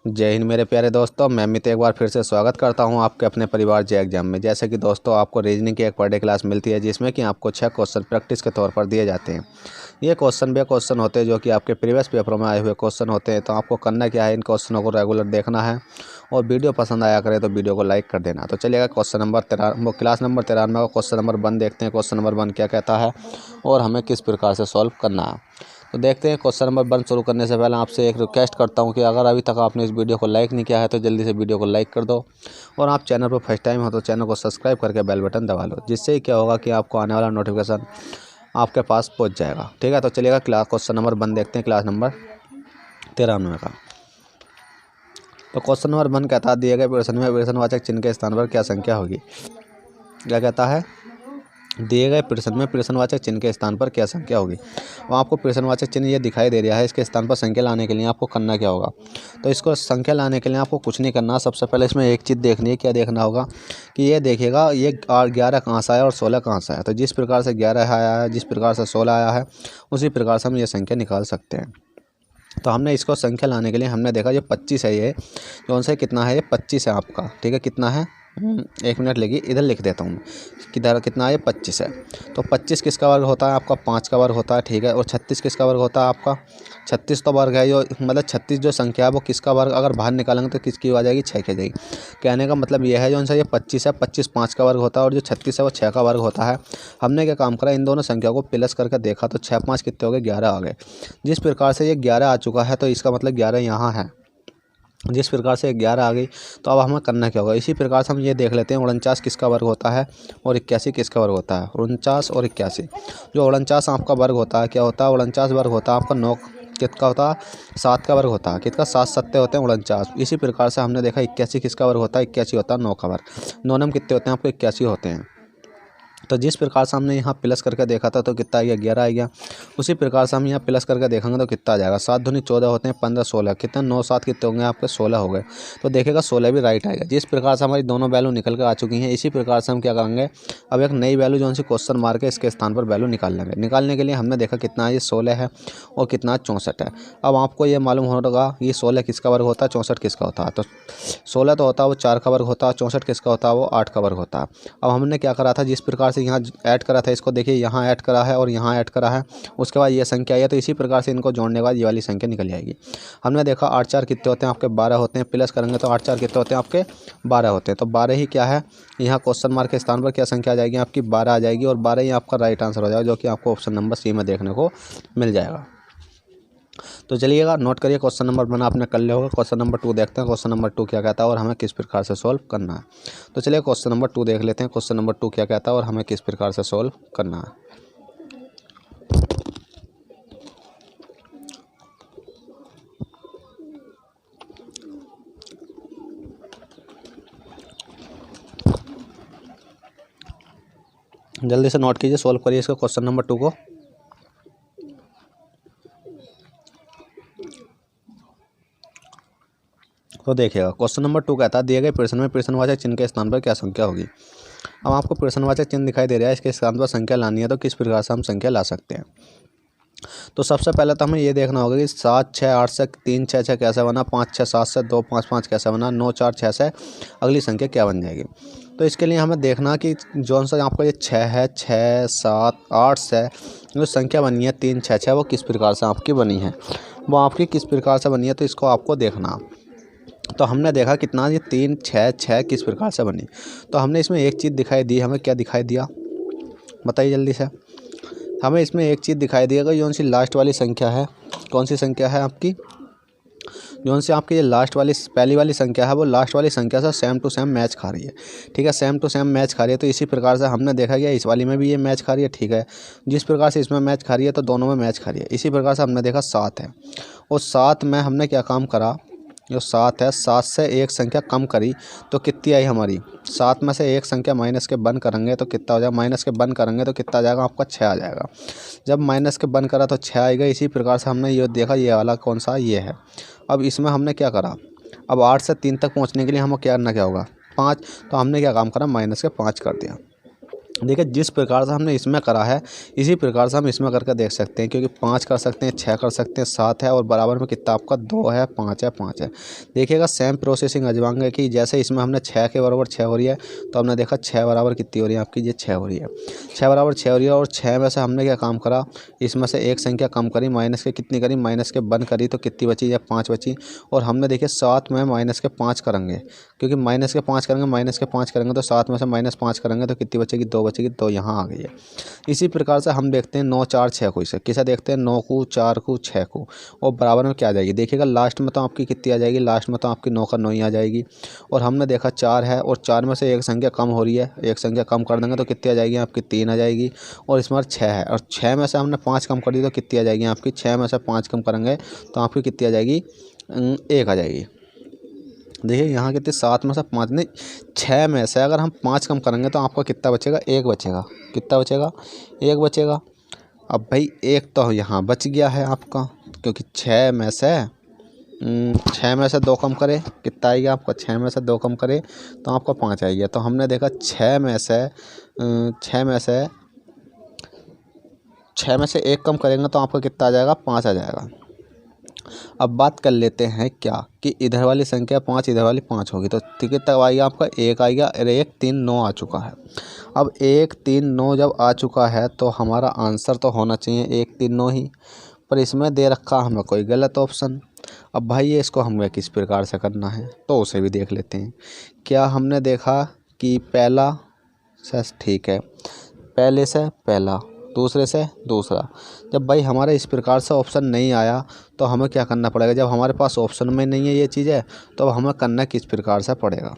जय हिंद मेरे प्यारे दोस्तों। मैं अमित एक बार फिर से स्वागत करता हूं आपके अपने परिवार जे एग्जाम में। जैसे कि दोस्तों आपको रीजनिंग की एक पर डे क्लास मिलती है जिसमें कि आपको 6 क्वेश्चन प्रैक्टिस के तौर पर दिए जाते हैं। ये क्वेश्चन वे क्वेश्चन होते हैं जो कि आपके प्रीवियस पेपरों में आए हुए क्वेश्चन होते हैं। तो आपको करना क्या है, इन क्वेश्चनों को रेगुलर देखना है और वीडियो पसंद आया करे तो वीडियो को लाइक कर देना। तो चलिएगा क्वेश्चन नंबर 13 क्लास नंबर 93 का क्वेश्चन नंबर 1 देखते हैं। क्वेश्चन नंबर 1 क्या कहता है और हमें किस प्रकार से सॉल्व करना है। तो देखते हैं। क्वेश्चन नंबर 1 शुरू करने से पहले आपसे एक रिक्वेस्ट करता हूं कि अगर अभी तक आपने इस वीडियो को लाइक नहीं किया है तो जल्दी से वीडियो को लाइक कर दो और आप चैनल पर फर्स्ट टाइम हो तो चैनल को सब्सक्राइब करके बेल बटन दबा लो, जिससे क्या होगा कि आपको आने वाला नोटिफिकेशन आपके पास पहुंच जाएगा। ठीक है, तो चलिएगा क्वेश्चन नंबर 1 देखते हैं, क्लास नंबर 93 का। तो क्वेश्चन नंबर 1 कहता है दिए गए प्रश्न में प्रश्नवाचक चिन्ह के स्थान पर क्या संख्या होगी। क्या कहता है, दिए गए प्रश्न में प्रश्नवाचक चिन्ह के स्थान पर क्या संख्या होगी। और आपको प्रश्नवाचक चिन्ह ये दिखाई दे रहा है, इसके स्थान पर संख्या लाने के लिए आपको करना क्या होगा। तो इसको संख्या लाने के लिए आपको कुछ नहीं करना। सबसे पहले इसमें एक चीज़ देखनी है। क्या देखना होगा कि ये देखिएगा ये 11 कहाँ से आया और 16 कहाँ से आया। तो जिस प्रकार से 11 आया है, जिस प्रकार से 16 आया है, उसी प्रकार से हम ये संख्या निकाल सकते हैं। तो हमने इसको संख्या लाने के लिए हमने देखा ये 25 है, ये कौन सा कितना है, ये 25 है आपका। ठीक है, कितना है, 1 मिनट लगी, इधर लिख देता हूँ किधर कितना है, 25 है। तो 25 किसका वर्ग होता है, आपका 5 का वर्ग होता है। ठीक है, और 36 किसका वर्ग होता है, आपका 36 तो वर्ग है जो मतलब 36 जो संख्या है वो किसका वर्ग अगर बाहर निकालेंगे तो किसकी आ जाएगी, 6 की आ जाएगी। कहने का मतलब यह है जो सा ये 25 है, 25 5 का वर्ग होता है और जो 36 है वो 6 का वर्ग होता है। हमने क्या काम करा, इन दोनों संख्या को प्लस करके देखा तो 6 5 कितने हो गए, 11 आ गए। जिस प्रकार से ये 11 आ चुका है तो इसका मतलब 11 यहाँ है। जिस प्रकार से 11 आ गई तो अब हमें करना क्या होगा। इसी प्रकार से हम ये देख लेते हैं 49 किसका वर्ग होता है और 81 किसका वर्ग होता है। 49 और 81, जो 49 आपका वर्ग होता है क्या होता है, 49 वर्ग होता है आपका 9 कितना होता है, 7 का वर्ग होता है। कितना, 7 सत्ते होते हैं 49। इसी प्रकार से हमने देखा 81 किसका वर्ग होता है, 81 होता है 9 का वर्ग। 9 नम कितने होते हैं आपको, 81 होते हैं। तो जिस प्रकार से हमने यहाँ प्लस करके देखा था तो कितना आ गया, 11 आ गया। उसी प्रकार से हम यहाँ प्लस करके देखेंगे तो कितना आ जाएगा, 7 दूनी 14 होते हैं, 15 16 कितना, 9 7 कितने होंगे आपके, 16 हो गए। तो देखिएगा 16 भी राइट आएगा। जिस प्रकार से हमारी दोनों वैल्यू निकल कर आ चुकी हैं, इसी प्रकार से हम क्या करेंगे, अब एक नई वैल्यू जो सी क्वेश्चन मार के इसके स्थान पर वैल्यू निकाल लेंगे। निकालने के लिए हमने देखा कितना है, ये 16 है और कितना 64 है। अब आपको ये मालूम होगा ये 16 किसका वर्ग होता है, 64 किसका होता है। तो 16 तो होता है वो 4 का वर्ग होता है, 64 किसका होता है, वो 8 का वर्ग होता है। अब हमने क्या करा था, जिस प्रकार से यहाँ ऐड करा था, इसको देखिए यहाँ ऐड करा है और यहाँ ऐड करा है, उसके बाद ये संख्या आई है। तो इसी प्रकार से इनको जोड़ने के बाद ये वाली संख्या निकल जाएगी। हमने देखा 8 4 कितने होते हैं आपके, 12 होते हैं। प्लस करेंगे तो 8 4 कितने होते हैं आपके, 12 होते हैं। तो 12 ही क्या है, यहाँ क्वेश्चन मार्क के स्थान पर क्या संख्या आ जाएगी आपकी, 12 आ जाएगी। और 12 ही आपका राइट आंसर हो जाएगा, जो कि आपको ऑप्शन नंबर सी में देखने को मिल जाएगा। तो चलिएगा नोट करिए, क्वेश्चन नंबर 1 आपने कर लिया होगा। क्वेश्चन नंबर 2 देखते हैं, क्वेश्चन नंबर 2 क्या कहता है और हमें किस प्रकार से सॉल्व करना है। तो चलिए क्वेश्चन नंबर 2 देख लेते हैं। क्वेश्चन नंबर 2 क्या कहता है और हमें किस प्रकार से सॉल्व करना है। जल्दी से नोट कीजिए, सॉल्व करिए इसका क्वेश्चन नंबर 2 को। तो देखिएगा क्वेश्चन नंबर 2 कहता है दिए गए प्रश्न में प्रश्नवाचक चिन्ह के स्थान पर क्या संख्या होगी। अब आपको प्रश्नवाचक चिन्ह दिखाई दे रहा है, इसके स्थान पर संख्या लानी है। तो किस प्रकार से हम संख्या ला सकते हैं। तो सबसे पहले तो हमें ये देखना होगा कि 7 6 8 से 3 6 6 कैसे बना, 5 6 7 से 2 5 5 कैसे बना, 9 4 6 से अगली संख्या क्या बन जाएगी। तो इसके लिए हमें देखना कि जौन सा आपका ये 6 है, 6 7 8 से जो संख्या बनी है 3 6 6, वो किस प्रकार से आपकी बनी है, वो आपकी किस प्रकार से बनी है। तो इसको आपको देखना। तो हमने देखा कितना, ये 3 6 6 किस प्रकार से बनी। तो हमने इसमें एक चीज़ दिखाई दी, हमें क्या दिखाई दिया बताइए जल्दी से। हमें इसमें एक चीज़ दिखाई दी, अगर कौन सी लास्ट वाली संख्या है, कौन सी संख्या है आपकी, जौन सी आपकी ये लास्ट वाली पहली वाली संख्या है वो लास्ट वाली संख्या से सेम टू सेम मैच खा रही है। ठीक है, सेम टू सेम मैच खा रही है। तो इसी प्रकार से हमने देखा गया इस वाली में भी ये मैच खा रही है। ठीक है, जिस प्रकार से इसमें मैच खा रही है तो दोनों में मैच खा रही है। इसी प्रकार से हमने देखा 7 है और 7 में हमने क्या काम करा, जो 7 है 7 से एक संख्या कम करी तो कितनी आई हमारी, 7 में से एक संख्या माइनस के बंद करेंगे तो कितना हो जाएगा, माइनस के बंद करेंगे तो कितना आ जाएगा आपका, 6 आ जाएगा। जब माइनस के बंद करा तो 6 आएगा। इसी प्रकार से हमने ये देखा ये वाला कौन सा, ये है। अब इसमें हमने क्या करा, अब 8 से 3 तक पहुँचने के लिए हमें क्या करना क्या होगा, 5। तो हमने क्या काम करा, माइनस के 5 कर दिया। देखिए जिस प्रकार से हमने इसमें करा है इसी प्रकार से हम इसमें करके देख सकते हैं, क्योंकि 5 कर सकते हैं, 6 कर सकते हैं, 7 है और बराबर में कितना आपका 2 है, 5 है, 5 है। देखिएगा सेम प्रोसेसिंग आजमाएंगे कि जैसे इसमें हमने 6 के बराबर 6 हो रही है, तो हमने देखा 6 बराबर कितनी हो रही है आपकी, ये 6 हो रही है, 6 बराबर 6 हो रही है। और 6 में से हमने क्या काम करा, इसमें से एक संख्या कम करी, माइनस के कितनी करी, माइनस के बंद करी, तो कितनी बची, या 5 बची। और हमने देखिए 7 में माइनस के 5 करेंगे, क्योंकि माइनस के 5 करेंगे, माइनस के 5 करेंगे तो 7 में से -5 करेंगे तो कितनी बचेगी, 2 बचेगी, तो यहाँ आ गई है। इसी प्रकार से हम देखते हैं 9 4 6 को, इसे किसे देखते हैं, 9 को, 4 को, 6 को, और बराबर में क्या आ जाएगी। देखिएगा लास्ट में तो आपकी कितनी आ जाएगी, लास्ट में तो आपकी 9 का 9 ही आ जाएगी। और हमने देखा 4 है और 4 में से एक संख्या कम हो रही है, एक संख्या कम कर देंगे तो कितनी आ जाएगी आपकी, 3 आ जाएगी। और इसमें 6 है और 6 में से हमने 5 कम कर दी तो कितनी आ जाएगी आपकी, 6 में से 5 कम करेंगे तो आपकी कितनी आ जाएगी, 1 आ जाएगी। देखिए यहाँ कितने, 7 में से 5 नहीं, 6 में से अगर हम 5 कम करेंगे तो आपका कितना बचेगा, 1 बचेगा। कितना बचेगा, 1 बचेगा। अब भाई 1 तो यहाँ बच गया है आपका, क्योंकि 6 में से 2 कम करे कितना आएगा आपका, 6 में से 2 कम करे तो आपका 5 आएगा। तो हमने देखा 6 में से 1 कम करेंगे तो आपका कितना आ जाएगा, 5 आ जाएगा। अब बात कर लेते हैं क्या कि इधर वाली संख्या 5, इधर वाली 5 होगी, तो कितना आएगा आपका, 1 आएगा। और 1 3 9 आ चुका है। अब 1 3 9 जब आ चुका है तो हमारा आंसर तो होना चाहिए 1 3 9 ही, पर इसमें दे रखा हमें कोई गलत ऑप्शन। अब भाई ये इसको हमें किस प्रकार से करना है तो उसे भी देख लेते हैं। क्या हमने देखा कि पहला से ठीक है, पहले से पहला, दूसरे से दूसरा। जब भाई हमारे इस प्रकार से ऑप्शन नहीं आया तो हमें क्या करना पड़ेगा, जब हमारे पास ऑप्शन में नहीं है ये चीज़ें तो हमें करना किस प्रकार से पड़ेगा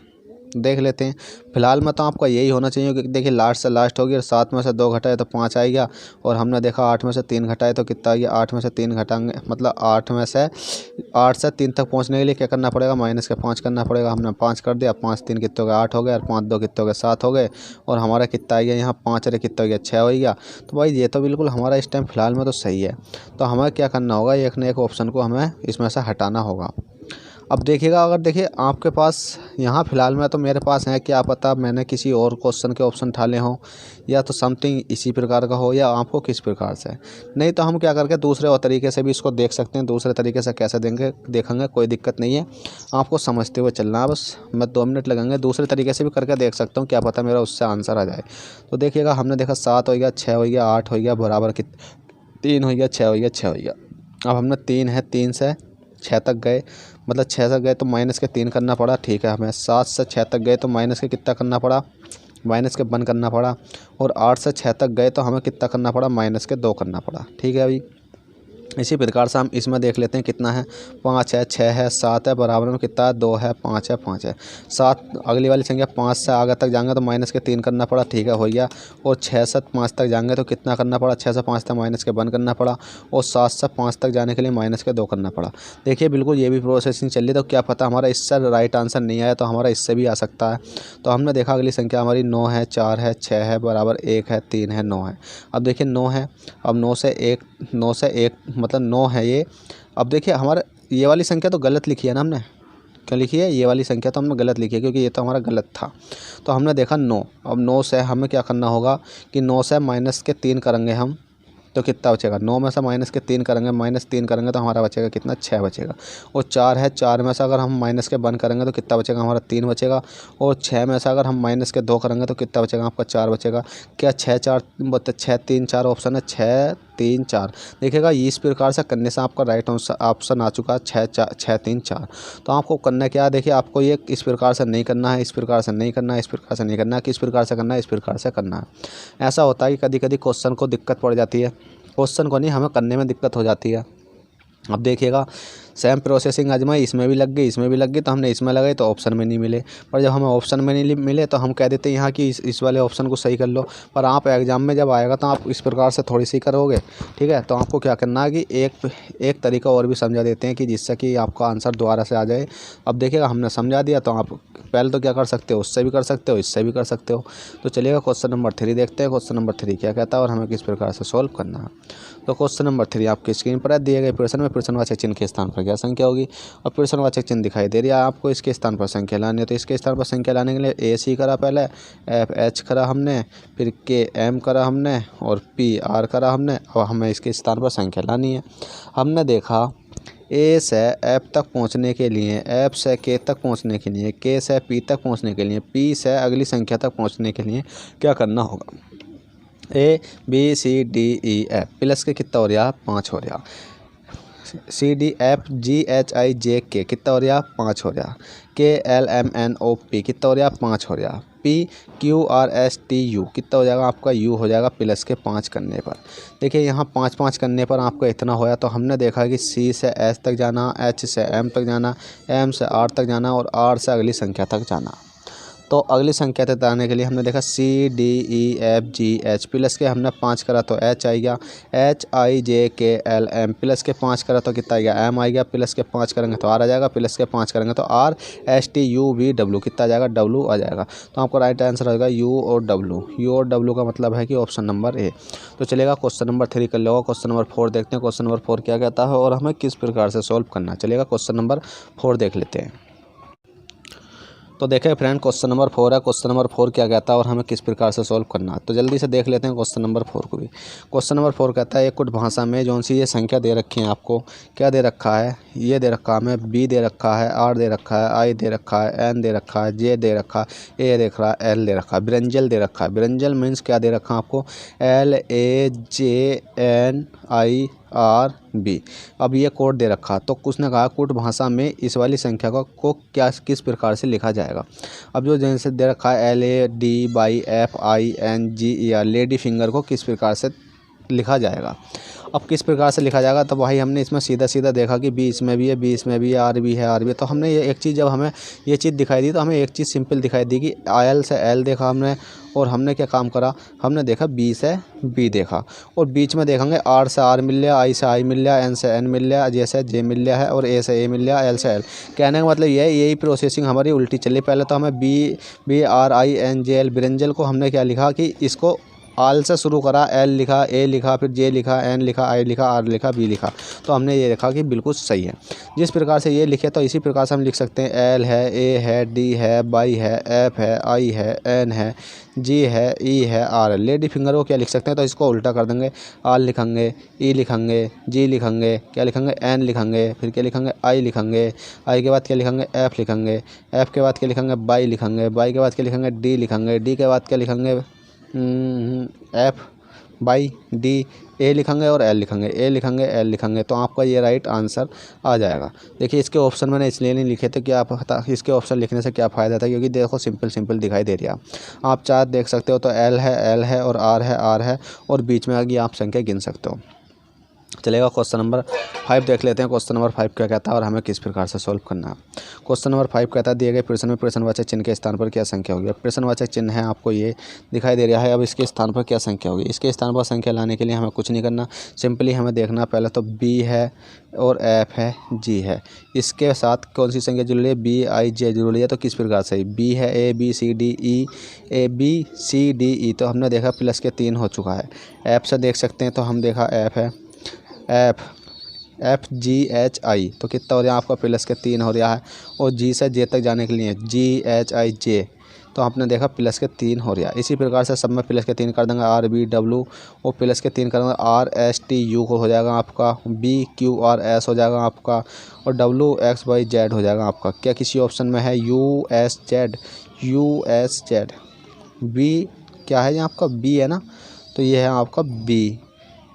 देख लेते हैं। फिलहाल में तो आपका यही होना चाहिए, क्योंकि देखिए लास्ट से लास्ट होगी और 7 में से 2 घटाए तो 5 आएगा। और हमने देखा 8 में से 3 घटाए तो कितना आएगा, 8 में से 3 घटाएंगे मतलब 8 से 3 तक पहुंचने के लिए क्या करना पड़ेगा, माइनस के 5 करना पड़ेगा। हमने 5 कर दिया, 5 3 कितने हो गए, 8 हो गए, और 5 2 कितने हो गए, 7 हो गए। और हमारा कितना आ गया यहाँ 5 अरे कितना हो गया, 6 हो गया। तो भाई ये तो बिल्कुल हमारा इस टाइम फिलहाल में तो सही है। तो हमें क्या करना होगा, एक न एक ऑप्शन को हमें इसमें से हटाना होगा। अब देखिएगा, अगर देखिए आपके पास यहाँ फ़िलहाल में तो मेरे पास है, क्या पता मैंने किसी और क्वेश्चन के ऑप्शन ठाले हों या तो समथिंग इसी प्रकार का हो, या आपको किस प्रकार से। नहीं तो हम क्या करके दूसरे और तरीके से भी इसको देख सकते हैं। दूसरे तरीके से कैसे देखेंगे कोई दिक्कत नहीं है, आपको समझते हुए चलना है बस। मैं 2 मिनट लगेंगे, दूसरे तरीके से भी करके देख सकता हूँ, क्या पता मेरा उससे आंसर आ जाए। तो देखिएगा हमने देखा 7 हो गया, 6 हो गया, 8 हो गया, बराबर 3 हो गया, 6 हो गया, 6 हो गया। अब हमने 3 है, 3 से 6 तक गए, मतलब 6 तक गए तो माइनस के 3 करना पड़ा, ठीक है। हमें 7 से 6 तक गए तो माइनस के कितना करना पड़ा, माइनस के 1 करना पड़ा। और 8 से 6 तक गए तो हमें कितना करना पड़ा, माइनस के 2 करना पड़ा, ठीक है। अभी इसी प्रकार से हम इसमें देख लेते हैं कितना है, 5 है, 6 है, 7 है, बराबर में कितना है, 2 है, 5 है, 5 है, 7। अगली वाली संख्या 5 से आगे तक जाएंगे तो माइनस के 3 करना पड़ा, ठीक है, हो गया। और 6 से 5 तक जाएंगे तो कितना करना पड़ा, 6 से 5 तक माइनस के 1 करना पड़ा। और 7 से 5 तक जाने के लिए माइनस के 2 करना पड़ा। देखिए बिल्कुल ये भी प्रोसेसिंग चल रही, तो क्या पता हमारा इससे राइट आंसर नहीं आया तो हमारा इससे भी आ सकता है। तो हमने देखा अगली संख्या हमारी 9 है, 4 है, 6 है, बराबर 1 है, 3 है, 9 है। अब देखिए 9 है, अब 9 से 1 मतलब 9 है ये। अब देखिए हमारा ये वाली संख्या तो गलत लिखी है ना हमने, क्या लिखी है, ये वाली संख्या तो हमने गलत लिखी है, क्योंकि ये तो हमारा गलत था। तो हमने देखा 9। अब 9 से हमें क्या करना होगा कि 9 से माइनस के 3 करेंगे हम तो कितना बचेगा, 9 में से माइनस के 3 करेंगे, -3 करेंगे तो हमारा बचेगा कितना, 6 बचेगा। और 4 है, 4 में से अगर हम माइनस के 1 करेंगे तो कितना बचेगा हमारा, 3 बचेगा। और 6 में से अगर हम माइनस के 2 करेंगे तो कितना बचेगा आपका, 4 बचेगा। क्या 6 4 6 3 4 ऑप्शन है, 6 3 4। देखिएगा इस प्रकार से करने से आपका राइट ऑप्शन आ चुका है 6 3 4। तो आपको करना क्या है, देखिए आपको ये इस प्रकार से नहीं करना है, इस प्रकार से नहीं करना है, इस प्रकार से नहीं करना है, किस प्रकार से करना है, इस प्रकार से करना है। ऐसा होता है कि कभी कभी क्वेश्चन को दिक्कत पड़ जाती है, क्वेश्चन को नहीं हमें करने में दिक्कत हो जाती है। अब देखिएगा सेम प्रोसेसिंग आजमाई, इसमें भी लग गई, इसमें भी लग गई, तो हमने इसमें लगाई तो ऑप्शन में नहीं मिले। पर जब हमें ऑप्शन में नहीं मिले तो हम कह देते हैं यहाँ कि इस वाले ऑप्शन को सही कर लो। पर आप एग्ज़ाम में जब आएगा तो आप इस प्रकार से थोड़ी सी करोगे, ठीक है। तो आपको क्या करना है कि एक तरीका और भी समझा देते हैं कि जिससे कि आपका आंसर दोबारा से आ जाए। अब देखिएगा हमने समझा दिया, तो आप पहले तो क्या कर सकते हो, उससे भी कर सकते हो, इससे भी कर सकते हो। तो चलिएगा क्वेश्चन नंबर 3 देखते हैं, क्वेश्चन नंबर 3 क्या कहता है और हमें किस प्रकार से सॉल्व करना है। तो क्वेश्चन नंबर 3 आपकी स्क्रीन पर दिए गए प्रश्न में प्रश्नवाचक चिन्ह के स्थान पर क्या संख्या होगी। और प्रश्नवाचक चिन्ह दिखाई दे रही है आपको, इसके स्थान पर संख्या लानी है। तो इसके स्थान पर संख्या लाने के लिए ए सी करा पहले, एफ एच करा हमने, फिर के एम करा हमने और पी आर करा हमने। और हमें इसके स्थान पर संख्या लानी है। हमने देखा ए से एफ तक पहुंचने के लिए, एफ से के तक पहुंचने के लिए, के से पी तक पहुंचने के लिए, पी से अगली संख्या तक पहुंचने के लिए क्या करना होगा। A B C D E F plus के कितना हो रहा, 5 हो रहा। C D F G H I J K कितना हो रहा, 5 हो रहा। K L M N O P कितना हो रहा, 5 हो रहा। P Q R S T U कितना हो जाएगा आपका, यू हो जाएगा प्लस के 5 करने पर। देखिए यहाँ 5 करने पर आपको इतना होया। तो हमने देखा कि सी से एस तक जाना, एच से एम तक जाना, एम से आर तक जाना और आर से अगली संख्या तक जाना। तो अगली संख्या तक जाने के लिए हमने देखा C D E F G H plus के हमने 5 करा तो एच आ गया, एच आई जे के एल एम प्लस के 5 करा तो कितना आ गया, एम आ गया, प्लस के 5 करेंगे तो आर आ जाएगा, प्लस के 5 करेंगे तो R, S T U V W कितना आ जाएगा, डब्ल्यू आ जाएगा। तो आपको राइट आंसर होगा यू और डब्ल्यू। यू और डब्ल्यू का मतलब है कि ऑप्शन नंबर ए। तो चलेगा क्वेश्चन नंबर 3 कर लो। क्वेश्चन नंबर 4 देखते हैं, क्वेश्चन नंबर 4 क्या कहता है और हमें किस प्रकार से सॉल्व करना। चलेगा क्वेश्चन नंबर 4 देख लेते हैं। तो देखें फ्रेंड, क्वेश्चन नंबर 4 है। क्वेश्चन नंबर 4 क्या कहता है और हमें किस प्रकार से सॉल्व करना है। तो जल्दी से देख लेते हैं क्वेश्चन नंबर 4 को भी। क्वेश्चन नंबर 4 कहता है एक कुछ भाषा में जो सी ये संख्या दे रखी है आपको, क्या दे रखा है, ये दे रखा है हमें, बी दे रखा है, आर दे रखा है, आई दे रखा है, एन दे रखा है, जे दे रखा है, ए दे रखा है, एल दे रखा है, ब्रिंजल दे रखा है। ब्रिंजल मीन्स क्या दे रखा है आपको, L A J N I R B. अब ये कोड दे रखा, तो कुछ ने कहा कुछ भाषा में इस वाली संख्या को क्या किस प्रकार से लिखा जाएगा। अब जो जैसे दे रखा है L A D Y F I N G E R, lady finger को किस प्रकार से लिखा जाएगा। अब किस प्रकार से लिखा जाएगा, तो भाई हमने इसमें सीधा सीधा देखा कि बी इसमें भी है, बी इसमें भी है, आर भी है, आर भी है। तो हमने ये एक चीज़, जब हमें ये चीज़ दिखाई दी तो हमें एक चीज़ सिंपल दिखाई दी कि एल से एल देखा हमने और हमने क्या काम करा, हमने देखा बी से बी देखा और बीच में देखेंगे आर से आर मिल लिया, आई से आई मिल लिया, एन से एन मिल लिया, जे से जे मिल लिया है और ए से ए मिल लिया, एल से एल। कहने का मतलब ये है, यही प्रोसेसिंग हमारी उल्टी चली। पहले तो हमें B R I N J L brinjal को हमने क्या लिखा कि इसको आल से शुरू करा, एल लिखा, ए लिखा, फिर जे लिखा, एन लिखा, आई लिखा, आर लिखा, बी लिखा। तो हमने ये लिखा कि बिल्कुल सही है। जिस प्रकार से ये लिखे तो इसी प्रकार से हम लिख सकते हैं। एल है, ए है, डी है, बाई है, एफ है, आई है, एन है, जी है, ई है, आर है। लेडी फिंगर को क्या लिख सकते हैं, तो इसको उल्टा कर देंगे, आर लिखेंगे, ई लिखेंगे, जी लिखेंगे, क्या लिखेंगे, एन लिखेंगे, फिर क्या लिखेंगे, आई लिखेंगे, आई के बाद क्या लिखेंगे, एफ लिखेंगे, एफ के बाद क्या लिखेंगे, बाई लिखेंगे, बाई के बाद क्या लिखेंगे, डी लिखेंगे, डी के बाद क्या लिखेंगे, एफ बाई डी, ए लिखेंगे और एल लिखेंगे, ए लिखेंगे, एल लिखेंगे। तो आपका ये राइट आंसर आ जाएगा। देखिए इसके ऑप्शन मैंने इसलिए नहीं लिखे थे कि आप पता इसके ऑप्शन लिखने से क्या फ़ायदा था, क्योंकि देखो सिंपल दिखाई दे रही है। आप चार देख सकते हो तो एल है और आर है और बीच में आगे आप संख्या गिन सकते हो। चलेगा क्वेश्चन नंबर 5 देख लेते हैं। क्वेश्चन नंबर 5 क्या कहता है और हमें किस प्रकार से सॉल्व करना है। क्वेश्चन नंबर 5 कहता है दिए गए प्रश्न में प्रश्नवाचक चिन्ह के स्थान पर क्या संख्या होगी। प्रश्नवाचक चिन्ह है आपको ये दिखाई दे रहा है। अब इसके स्थान पर क्या संख्या होगी। इसके स्थान पर संख्या लाने के लिए हमें कुछ नहीं करना, सिंपली हमें देखना पहले तो बी है और एफ है, जी है, इसके साथ कौन सी संख्या जुड़ रही है, बी आई जे जुड़ रही है। तो किस प्रकार से बी है, A B C D E, A B C D E, तो हमने देखा प्लस के 3 हो चुका है। एफ से देख सकते हैं तो हम देखा एफ है, एफ जी एच आई, तो कितना हो रहा है आपका प्लस के 3 हो रहा है। और जी से जे तक जाने के लिए जी एच आई जे, तो आपने देखा प्लस के 3 हो रहा है। इसी प्रकार से सब में प्लस के 3 कर देंगे, आर बी डब्ल्यू और प्लस के 3 कर देंगे, आर एस टी यू को हो जाएगा आपका, बी क्यू आर एस हो जाएगा आपका और डब्ल्यू एक्स वाई जेड हो जाएगा आपका। क्या किसी ऑप्शन में है यू एस जेड, बी क्या है ये आपका बी है ना, तो ये है आपका बी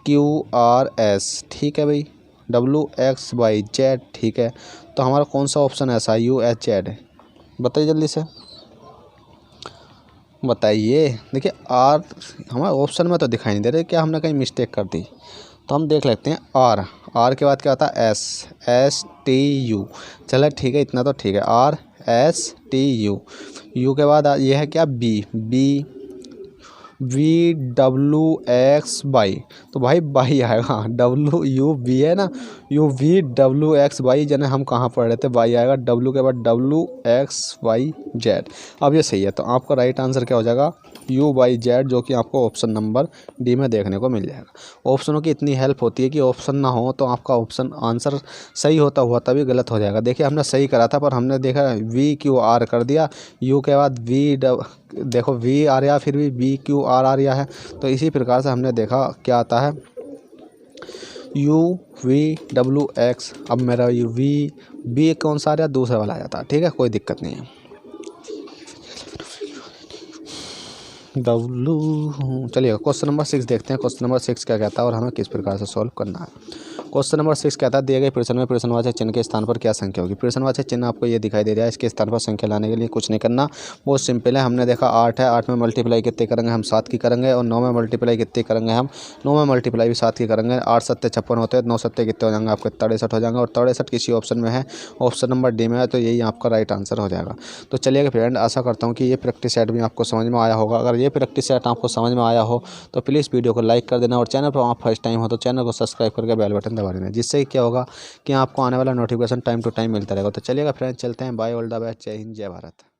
क्यू आर एस, ठीक है भाई, डब्ल्यू एक्स वाई जेड, ठीक है। तो हमारा कौन सा ऑप्शन ऐसा यू एच जेड है, बताइए जल्दी से बताइए। देखिए आर हमारे ऑप्शन में तो दिखाई नहीं दे रहे, क्या हमने कहीं मिस्टेक कर दी। तो हम देख लेते हैं आर के बाद क्या आता है एस टी यू, चलो ठीक है इतना तो ठीक है, are S T you, you के बाद ये है क्या बी VWXY, तो भाई बाई आएगा, WUV है ना, UVWXY, जने हम कहाँ पढ़ रहे थे, वाई आएगा, W के बाद WXYZ। अब ये सही है, तो आपका राइट आंसर क्या हो जाएगा, UYZ, जो कि आपको ऑप्शन नंबर डी में देखने को मिल जाएगा। ऑप्शनों की इतनी हेल्प होती है कि ऑप्शन ना हो तो आपका ऑप्शन आंसर सही होता हुआ तभी गलत हो जाएगा। देखिए हमने सही करा था, पर हमने देखा VQR कर दिया, U के बाद देखो V आ रहा, फिर भी VQR आ रहा है। तो इसी प्रकार से हमने देखा क्या आता है, UVWX। अब मेरा V कौन सा आ रहा, दूसरा वाला आ जाता है, ठीक है, कोई दिक्कत नहीं है। चलिए क्वेश्चन नंबर 6 देखते हैं। क्वेश्चन नंबर 6 क्या कहता है और हमें किस प्रकार से सॉल्व करना है। क्वेश्चन नंबर 6 कहता है, दिए गए प्रश्न में प्रश्नवाचक चिन्ह के स्थान पर क्या संख्या होगी। प्रश्नवाचक चिन्ह आपको ये दिखाई दे रहा है, इसके स्थान पर संख्या लाने के लिए कुछ नहीं करना, बहुत सिंपल है। हमने देखा 8 है, 8 में मल्टीप्लाई कितने करेंगे हम, 7 की करेंगे, और 9 में मल्टीप्लाई कितने करेंगे हम, 9 में मल्टीप्लाई भी 7 की करेंगे। 8 सत्ते 56 होते हैं, 9 सत्ते कितने हो जाएंगे आपके 63 हो जाएंगे, और 63 किसी ऑप्शन में है, ऑप्शन नंबर डी में है, तो यही आपका राइट आंसर हो जाएगा। तो चलिए फ्रेंड, आशा करता हूँ कि ये प्रैक्टिस सेट भी आपको समझ में आया होगा। अगर ये प्रैक्टिस सेट आपको समझ में आया हो तो प्लीज़ वीडियो को लाइक कर देना, और चैनल पर आप फर्स्ट टाइम हो तो चैनल को सब्सक्राइब करके बेल बटन दबा देना, जिससे क्या होगा कि आपको आने वाला नोटिफिकेशन टाइम टू टाइम मिलता रहेगा। तो चलिएगा फ्रेंड्स, चलते हैं, बाय, ऑल द बेस्ट, जय हिंद, जय भारत।